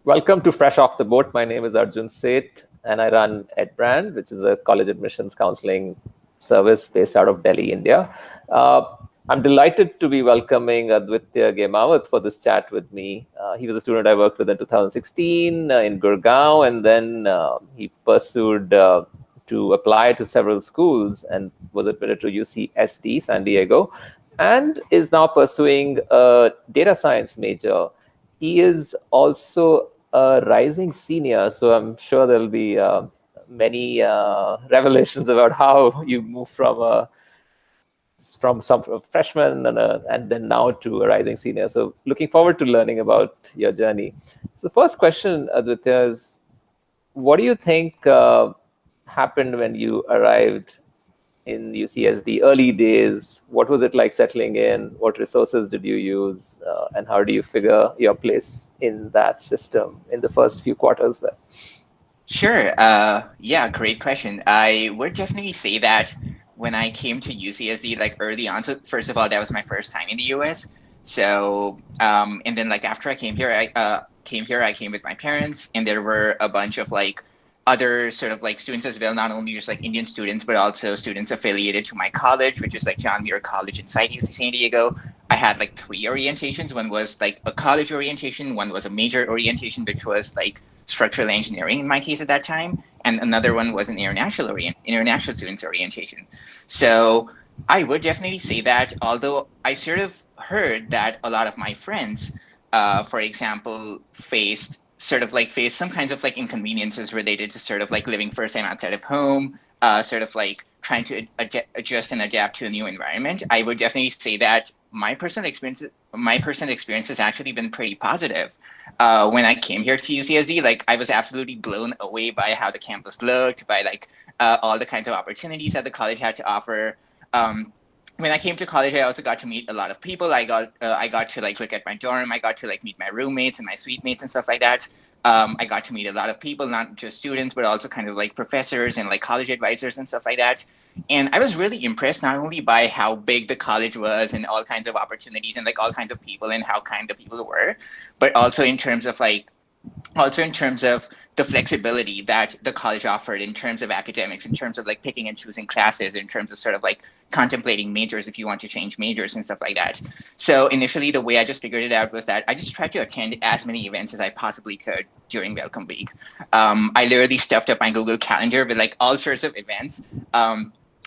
Welcome to Fresh Off the Boat. My name is Arjun Seth, and I run EdBrand, which is a college admissions counseling service based out of Delhi, India. I'm delighted to be welcoming Advitya Gemawat for this chat with me. He was a student I worked with in 2016 in Gurgaon, and then he pursued to apply to several schools and was admitted to UCSD, San Diego, and is now pursuing a data science major. He is also a rising senior, so I'm sure there'll be many revelations about how you move from some freshman and then now to a rising senior. So looking forward to learning about your journey. So the first question, Aditya, is what do you think happened when you arrived in UCSD early days? What was it like settling in? What resources did you use? And how do you figure your place in that system in the first few quarters there? Sure. Yeah, great question. I would definitely say that when I came to UCSD, like early on, so first of all, that was my first time in the US. So, and then like after I came here, I came with my parents, and there were a bunch of like other sort of like students as well, not only just like Indian students, but also students affiliated to my college, which is like John Muir College inside UC San Diego. I had like three orientations. One was like a college orientation, one was a major orientation, which was like structural engineering in my case at that time, and another one was an international students orientation. So I would definitely say that although I sort of heard that a lot of my friends, for example, faced some kinds of like inconveniences related to sort of like living first time outside of home, sort of like trying to adjust and adapt to a new environment. I would definitely say that my personal experience has actually been pretty positive. When I came here to UCSD, like I was absolutely blown away by how the campus looked, by like all the kinds of opportunities that the college had to offer. When I came to college, I also got to meet a lot of people. I got to like look at my dorm. I got to like meet my roommates and my suite mates and stuff like that. I got to meet a lot of people, not just students, but also kind of like professors and like college advisors and stuff like that. And I was really impressed not only by how big the college was and all kinds of opportunities and like all kinds of people and how kind the people were, but also in terms of the flexibility that the college offered in terms of academics, in terms of like picking and choosing classes, in terms of sort of like contemplating majors if you want to change majors and stuff like that. So initially, the way I just figured it out was that I just tried to attend as many events as I possibly could during Welcome Week. I literally stuffed up my Google Calendar with like all sorts of events.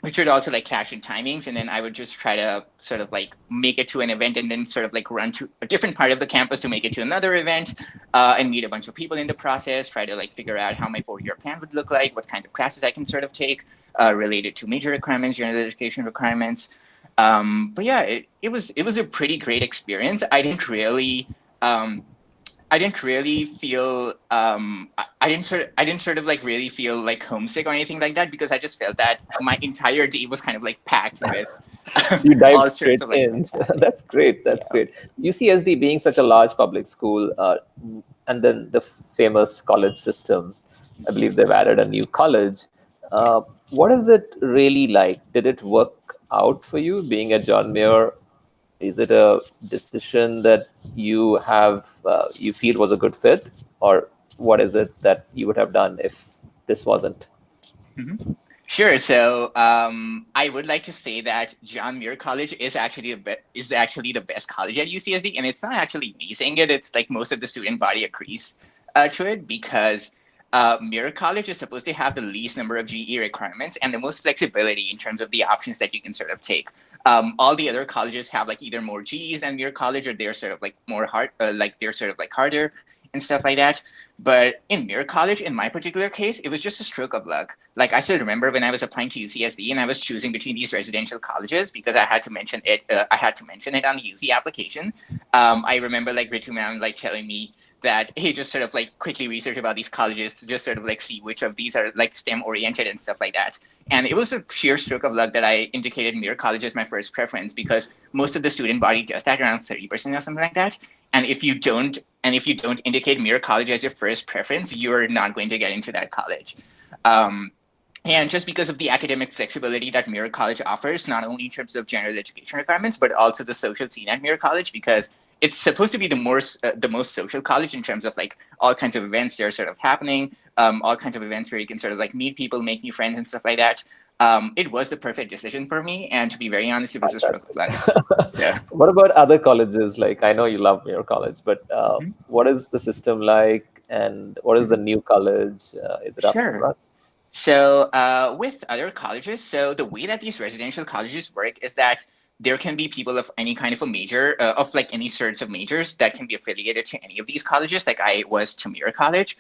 Which would also like clash in timings, and then I would just try to sort of like make it to an event and then sort of like run to a different part of the campus to make it to another event, and meet a bunch of people in the process, try to like figure out how my 4-year plan would look like, what kinds of classes I can sort of take related to major requirements, general education requirements. But yeah, it was a pretty great experience. I didn't really feel I didn't sort of like really feel like homesick or anything like that, because I just felt that my entire day was kind of like packed with So you dived all sorts straight of like in. events happening. That's great. That's Yeah. great. UCSD being such a large public school, and then the famous college system, I believe they've added a new college. What is it really like? Did it work out for you being at John Muir? Is it a decision that you feel was a good fit, or what is it that you would have done if this wasn't? Mhm. Sure. So I would like to say that John Muir College is actually the best college at UCSD, and it's not actually me saying it. It's like most of the student body agrees to it, because Muir College is supposed to have the least number of GE requirements and the most flexibility in terms of the options that you can sort of take. All the other colleges have like either more GEs than Muir College, or they're sort of like more hard, like they're sort of like harder and stuff like that. But in Muir College, in my particular case, it was just a stroke of luck. Like I still remember when I was applying to UCSD and I was choosing between these residential colleges because I had to mention it. I had to mention it on the UC application. I remember like Ritu ma'am like telling me that, hey, just sort of like quickly research about these colleges to just sort of like see which of these are like STEM oriented and stuff like that. And it was a sheer stroke of luck that I indicated Muir College as my first preference, because most of the student body does that, around 30% or something like that. And if you don't indicate Muir College as your first preference, you're not going to get into that college. Um, and just because of the academic flexibility that Muir College offers, not only in terms of general education requirements, but also the social scene at Muir College, because it's supposed to be the most social college in terms of like all kinds of events that are sort of happening, all kinds of events where you can sort of like meet people, make new friends and stuff like that. It was the perfect decision for me, and to be very honest, it was a stroke of Fantastic. luck. So. What about other colleges? Like, I know you love Muir College, but Mhm, what is the system like, and what is the mhm. new college? Is it up and Sure. running? So with other colleges, so the way that these residential colleges work is that there can be people of any kind of a major, of like any sorts of majors that can be affiliated to any of these colleges. Like I was to Muir College.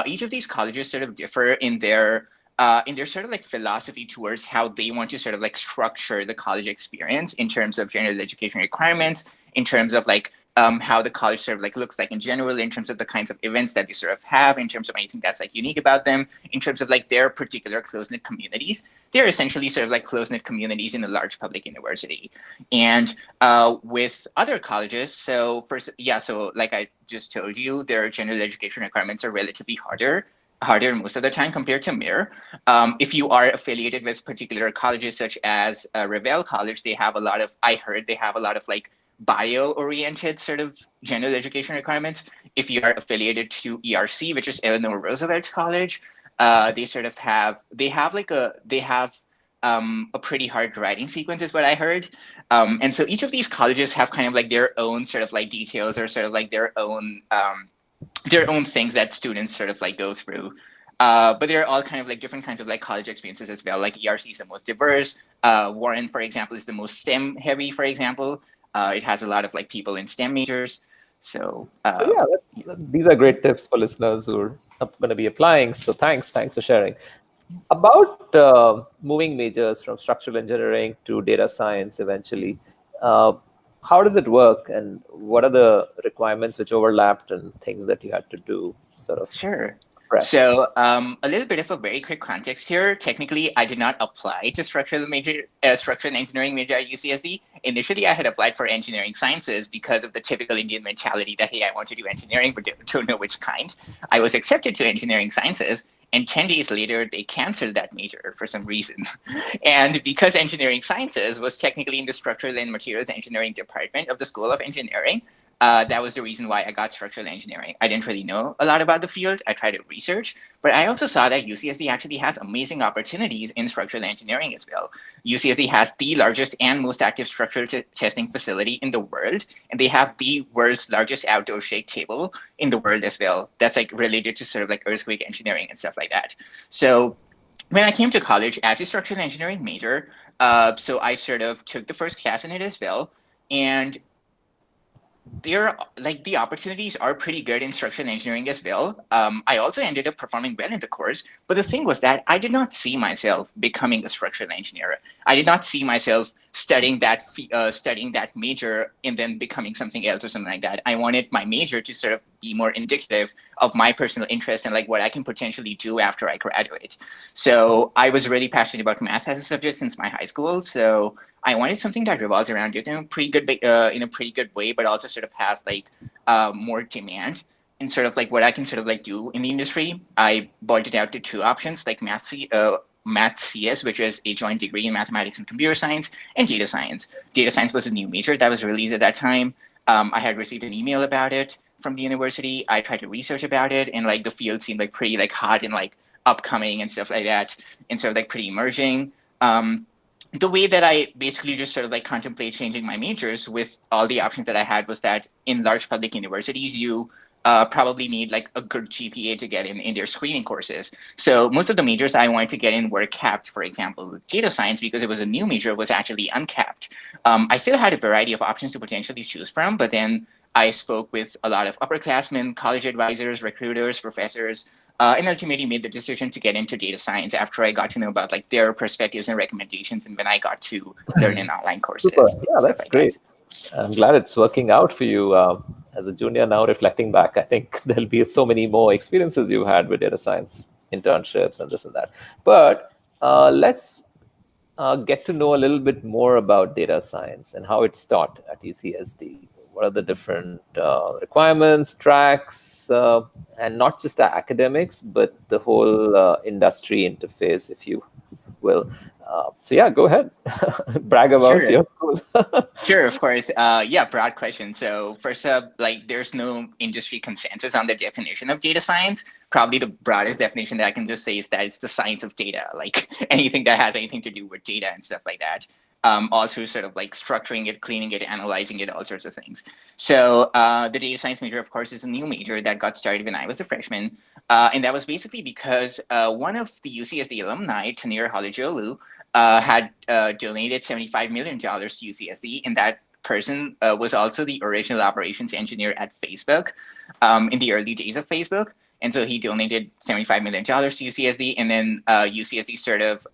Each of these colleges sort of differ in their sort of like philosophy towards how they want to sort of like structure the college experience in terms of general education requirements, in terms of like how the college sort of like looks like in general, in terms of the kinds of events that they sort of have, in terms of anything that's like unique about them, in terms of like their particular close-knit communities. They're essentially sort of like close-knit communities in a large public university. And with other colleges, so first, yeah, so like I just told you, their general education requirements are relatively harder most of the time compared to Mir. If you are affiliated with particular colleges such as Revelle College, they have a lot of, I heard they have a lot of like bio-oriented sort of general education requirements. If you are affiliated to ERC, which is Eleanor Roosevelt College, they have a pretty hard writing sequence is what I heard. And so each of these colleges have kind of like their own sort of like details or sort of like their own things that students sort of like go through. But there are all kind of like different kinds of like college experiences as well. Like ERC is the most diverse. Warren, for example, is the most STEM heavy. For example, it has a lot of like people in STEM majors. So So yeah, yeah. these are great tips for listeners who are going to be applying. So thanks for sharing. About moving majors from structural engineering to data science eventually, uh, how does it work, and what are the requirements which overlapped and things that you had to do sort of Sure. fresh? So, a little bit of a very quick context here. Technically, I did not apply to structural engineering major at UCSD. Initially, I had applied for engineering sciences because of the typical Indian mentality that, hey, I want to do engineering, but don't know which kind. I was accepted to engineering sciences, and 10 days later, they canceled that major for some reason. And because engineering sciences was technically in the structural and materials engineering department of the School of Engineering, that was the reason why I got structural engineering. I didn't really know a lot about the field. I tried to research, but I also saw that UCSD actually has amazing opportunities in structural engineering as well. UCSD has the largest and most active structural testing facility in the world, and they have the world's largest outdoor shake table in the world as well. That's like related to sort of like earthquake engineering and stuff like that. So when I came to college as a structural engineering major, so I sort of took the first class in it as well. And there like the opportunities are pretty good in structural engineering as well. I also ended up performing well in the course, but the thing was that I did not see myself becoming a structural engineer. I did not see myself studying that major and then becoming something else or something like that. I wanted my major to sort of be more indicative of my personal interest and like what I can potentially do after I graduate. So I was really passionate about math as a subject since my high school. So I wanted something that revolves around it in a pretty good way, but also sort of has like more demand and sort of like what I can sort of like do in the industry. I boiled it out to two options, like Math CS, which is a joint degree in mathematics and computer science, and data science. Data science was a new major that was released at that time. I had received an email about it from the university. I tried to research about it, and like the field seemed like pretty like hot and like upcoming and stuff like that, and sort of like pretty emerging. The way that I basically just sort of like contemplate changing my majors with all the options that I had was that in large public universities, you probably need like a good GPA to get in their screening courses. So most of the majors I wanted to get in were capped. For example, data science, because it was a new major, was actually uncapped. I still had a variety of options to potentially choose from, but then I spoke with a lot of upperclassmen, college advisors, recruiters, professors, and ultimately made the decision to get into data science after I got to know about like their perspectives and recommendations, and when I got to learn in online Super. courses, Yeah, stuff that's like that. great. I'm glad it's working out for you. As a junior now, reflecting back, I think there'll be so many more experiences you've had with data science internships and this and that. But let's get to know a little bit more about data science and how it's taught at UCSD. What are the different requirements, tracks, and not just the academics, but the whole industry interface, if you will. So yeah, go ahead, brag about Sure. your school. Sure, of course. Yeah, broad question. So first up, like there's no industry consensus on the definition of data science. Probably the broadest definition that I can just say is that it's the science of data, like anything that has anything to do with data and stuff like that. All through sort of like structuring it, cleaning it, analyzing it, all sorts of things. So the data science major, of course, is a new major that got started when I was a freshman. And that was basically because one of the UCSD alumni, Tanir Halijiolu, had donated $75 million to UCSD, and that person was also the original operations engineer at Facebook in the early days of Facebook. And so he donated $75 million to UCSD, and then UCSD sort of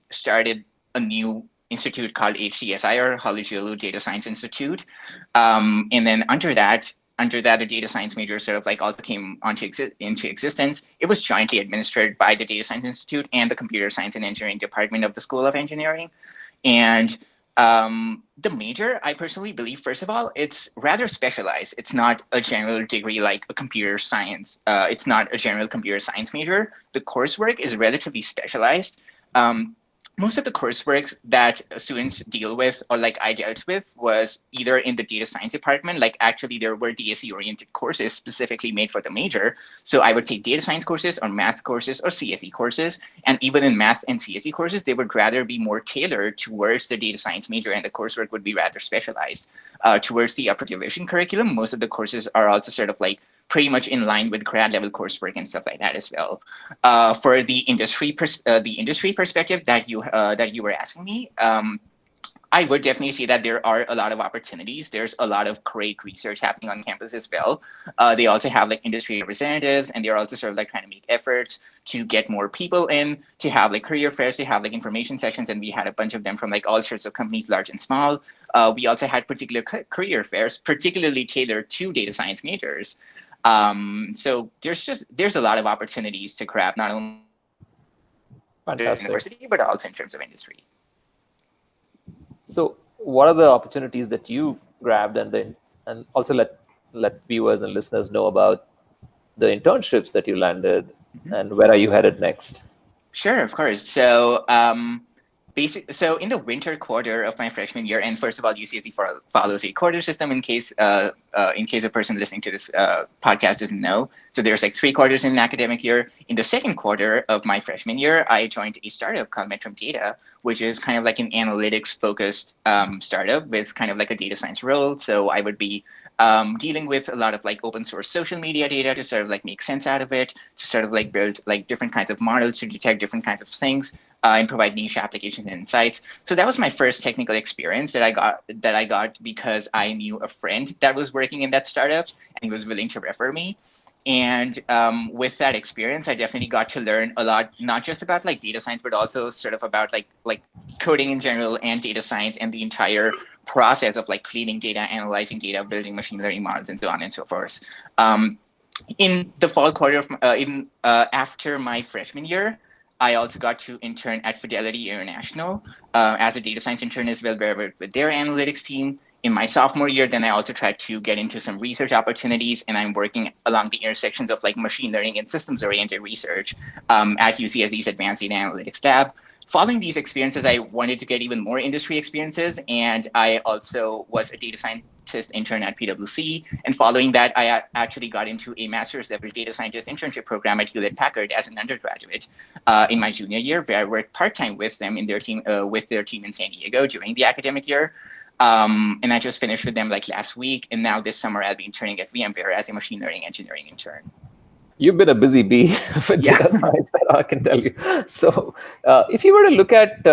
started a new institute called HDSI, or Halijiolu Data Science Institute. And then under that, the data science major sort of like also came into existence. It was jointly administered by the Data Science Institute and the Computer Science and Engineering Department of the School of Engineering. And the major, I personally believe, first of all, it's rather specialized. It's not a general degree like a computer science. It's not a general computer science major. The coursework is relatively specialized. Most of the coursework that students deal with, or like I dealt with, was either in the data science department. Like actually there were DSE oriented courses specifically made for the major. So I would take data science courses or math courses or CSE courses. And even in math and CSE courses, they would rather be more tailored towards the data science major, and the coursework would be rather specialized. Towards the upper division curriculum, most of the courses are also sort of like pretty much in line with grad level coursework and stuff like that as well. For the industry perspective that you were asking me, I would definitely say that there are a lot of opportunities. There's a lot of great research happening on campus as well. They also have like industry representatives, and they're also sort of like trying to make efforts to get more people in, to have like career fairs, to have like information sessions, and we had a bunch of them from like all sorts of companies, large and small. We also had particular career fairs, particularly tailored to data science majors. So there's a lot of opportunities to grab, not only the Fantastic. university, but also in terms of industry. So what are the opportunities that you grabbed, and also let viewers and listeners know about the internships that you landed, and where are you headed next? Sure, of course. So so in the winter quarter of my freshman year, and first of all, UCSD follows a quarter system in case a person listening to this podcast doesn't know. So there's like 3 quarters in an academic year. In the second quarter of my freshman year, I joined a startup called Metrum Data, which is kind of like an analytics focused startup with kind of like a data science role. So I would be dealing with a lot of like open source social media data to sort of like make sense out of it, to sort of like build like different kinds of models to detect different kinds of things. And provide niche applications and insights. So that was my first technical experience that I got because I knew a friend that was working in that startup, and he was willing to refer me. And with that experience, I definitely got to learn a lot, not just about like data science, but also sort of about like coding in general and data science and the entire process of like cleaning data, analyzing data, building machine learning models, and so on and so forth. In the fall quarter of after my freshman year, I also got to intern at Fidelity International as a data science intern as well, where I worked with their analytics team. In my sophomore year, then I also tried to get into some research opportunities, and I'm working along the intersections of like machine learning and systems-oriented research at UCSD's Advanced Data Analytics Lab. Following these experiences, I wanted to get even more industry experiences, and I also was a data scientist intern at PwC. And following that, I actually got into a master's level data scientist internship program at Hewlett Packard as an undergraduate in my junior year, where I worked part-time with them in their team in San Diego during the academic year. And I just finished with them like last week, and now this summer I'll be interning at VMware as a machine learning engineering intern. You've been a busy bee with Yeah. data science, that I can tell you. So, if you were to look at,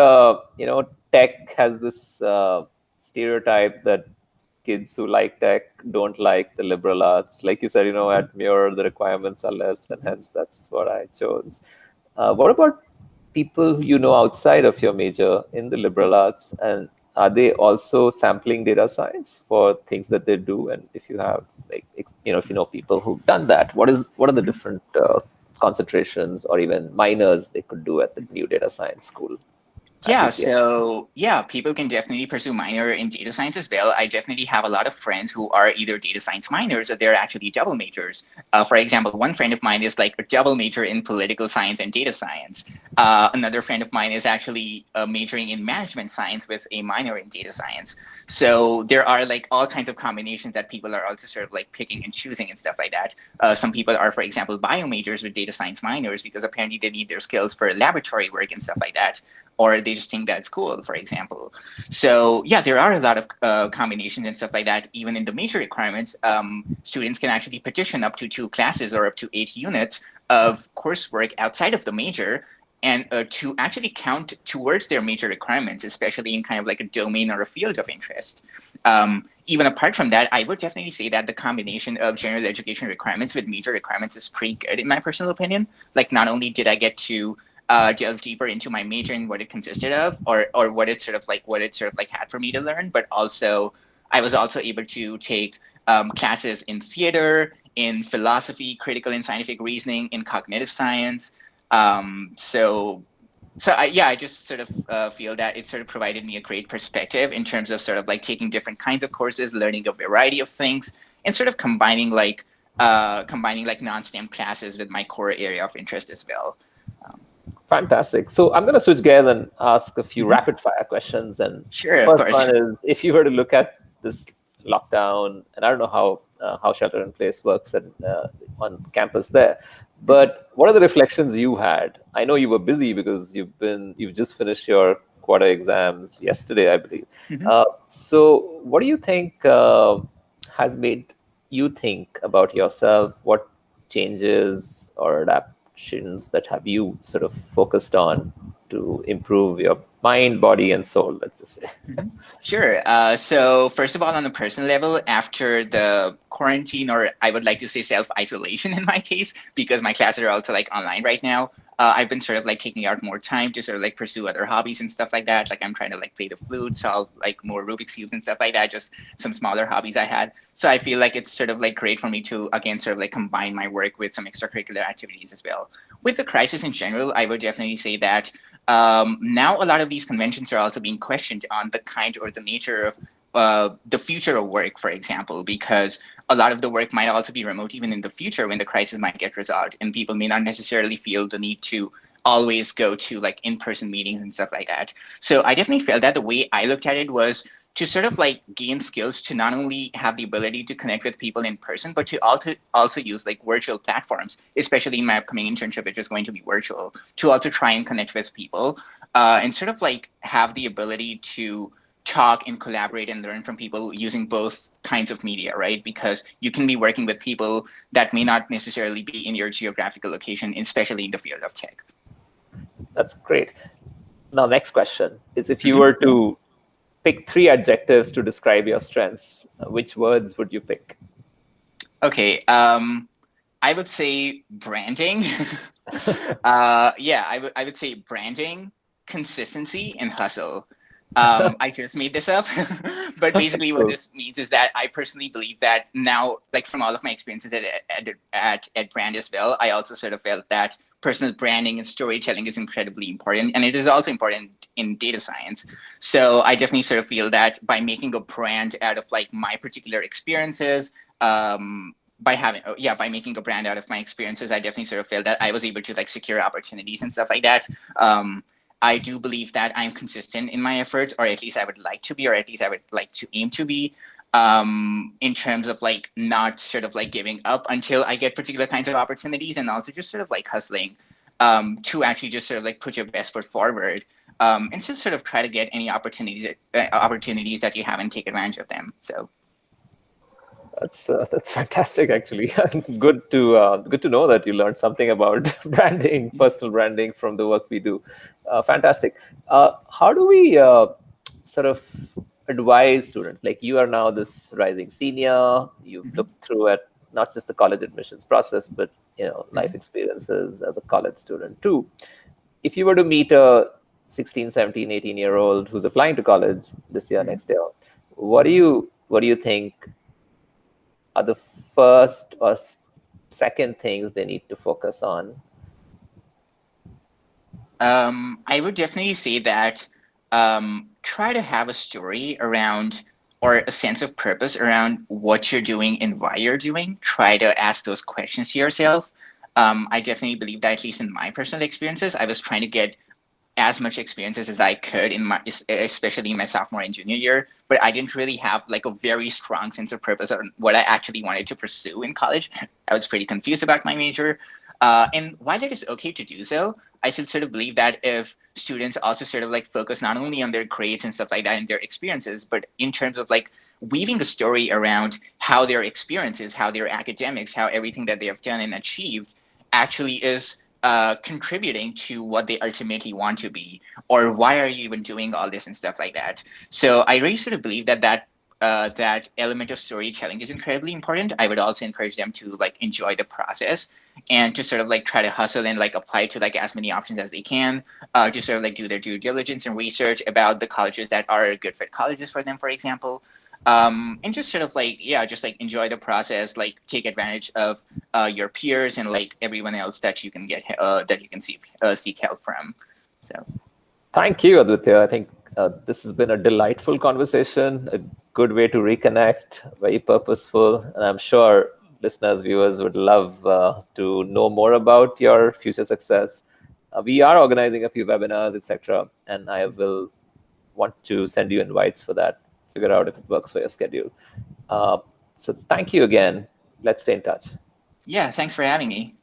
tech has this stereotype that kids who like tech don't like the liberal arts. Like you said, at Muir, the requirements are less, and hence that's what I chose. What about people outside of your major in the liberal arts, and are they also sampling data science for things that they do? And if you have, like, if you know people who've done that, what are the different concentrations or even minors they could do at the new data science school? at Yeah, UCSD? so yeah, people can definitely pursue minor in data science as well. I definitely have a lot of friends who are either data science minors or they're actually double majors. For example, one friend of mine is like a double major in political science and data science. Another friend of mine is actually majoring in management science with a minor in data science. So there are like all kinds of combinations that people are also sort of like picking and choosing and stuff like that. Some people are, for example, bio majors with data science minors because apparently they need their skills for laboratory work and stuff like that, or they just think that's cool, for example. So yeah, there are a lot of combinations and stuff like that. Even in the major requirements, students can actually petition up to 2 classes or up to 8 units of coursework outside of the major, and to actually count towards their major requirements, especially in kind of like a domain or a field of interest. Even apart from that, I would definitely say that the combination of general education requirements with major requirements is pretty good in my personal opinion. Like, not only did I get to delve deeper into my major and what it consisted of, or what it sort of like had for me to learn, but also I was also able to take classes in theater, in philosophy, critical and scientific reasoning, in cognitive science. Yeah, I just sort of feel that it sort of provided me a great perspective in terms of sort of like taking different kinds of courses, learning a variety of things, and sort of combining like non-STEM classes with my core area of interest as well. Um, Fantastic. So I'm going to switch gears and ask a few mhm. rapid fire questions. And the Sure, of first course. one is, if you were to look at this lockdown, and I don't know how shelter in place works on campus there, but what are the reflections you had? I know you were busy because you've just finished your quarter exams yesterday, I believe. Mhm. So what do you think has made you think about yourself? What changes or adaptations that have you sort of focused on to improve your mind, body, and soul, let's just say? Mhm. Sure. So first of all, on a personal level, after the quarantine, or I would like to say self-isolation in my case, because my classes are also like online right now, I've been sort of like taking out more time to sort of like pursue other hobbies and stuff like that. Like, I'm trying to like play the flute, solve like more Rubik's cubes and stuff like that, just some smaller hobbies I had. So I feel like it's sort of like great for me to, again, sort of like combine my work with some extracurricular activities as well. With the crisis in general, I would definitely say that now a lot of these conventions are also being questioned on the kind or the nature of the future of work, for example, because a lot of the work might also be remote even in the future when the crisis might get resolved, and people may not necessarily feel the need to always go to like in-person meetings and stuff like that. So I definitely felt that the way I looked at it was to sort of like gain skills to not only have the ability to connect with people in person, but to also use like virtual platforms, especially in my upcoming internship, which is going to be virtual, to also try and connect with people, and sort of like have the ability to talk and collaborate and learn from people using both kinds of media, right? Because you can be working with people that may not necessarily be in your geographical location, especially in the field of tech. That's great. Now, next question is, if you Mhm. were to pick three adjectives to describe your strengths, which words would you pick? Okay. I would say branding. Yeah, I would say branding, consistency, and hustle. I just made this up, but basically what Cool. this means is that I personally believe that now, like from all of my experiences at Brand as well, I also sort of felt that personal branding and storytelling is incredibly important, and it is also important in data science. So I definitely sort of feel that by making a brand out of like my particular experiences, by making a brand out of my experiences, I definitely sort of felt that I was able to like secure opportunities and stuff like that. I do believe that I'm consistent in my efforts, or at least I would like to be, or at least I would like to aim to be, in terms of like not sort of like giving up until I get particular kinds of opportunities, and also just sort of like hustling, to actually just sort of like put your best foot forward, and to sort of try to get any opportunities that you have and take advantage of them. So That's fantastic, actually. Good to know that you learned something about branding, personal branding, from the work we do. Fantastic. How do we sort of advise students? Like, you are now this rising senior. You've mhm, looked through at not just the college admissions process, but life mhm, experiences as a college student too. If you were to meet a 16, 17, 18-year-old who's applying to college this year, mhm. next year, what do you think are the first or second things they need to focus on? I would definitely say that. try to have a story around or a sense of purpose around what you're doing and why you're doing. Try to ask those questions to yourself. I definitely believe that, at least in my personal experiences, I was trying to get as much experiences as I could in my, especially in my sophomore and junior year. But I didn't really have like a very strong sense of purpose on what I actually wanted to pursue in college. I was pretty confused about my major. And while it is okay to do so, I still sort of believe that if students also sort of like focus not only on their grades and stuff like that and their experiences, but in terms of like weaving the story around how their experiences, how their academics, how everything that they have done and achieved actually is contributing to what they ultimately want to be, or why are you even doing all this and stuff like that. So I really sort of believe that that element of storytelling is incredibly important. I would also encourage them to like enjoy the process and to sort of like try to hustle and like apply to like as many options as they can, to sort of like do their due diligence and research about the colleges that are good fit colleges for them, for example. And just sort of like, yeah, just like enjoy the process, like take advantage of your peers and like everyone else that you can get that you can seek help from. So Thank you, Aditya. I think this has been a delightful conversation, a good way to reconnect, very purposeful. And I'm sure listeners, viewers would love to know more about your future success. We are organizing a few webinars, etc. And I will want to send you invites for that, figure out if it works for your schedule. So thank you again. Let's stay in touch. yeah, thanks for having me.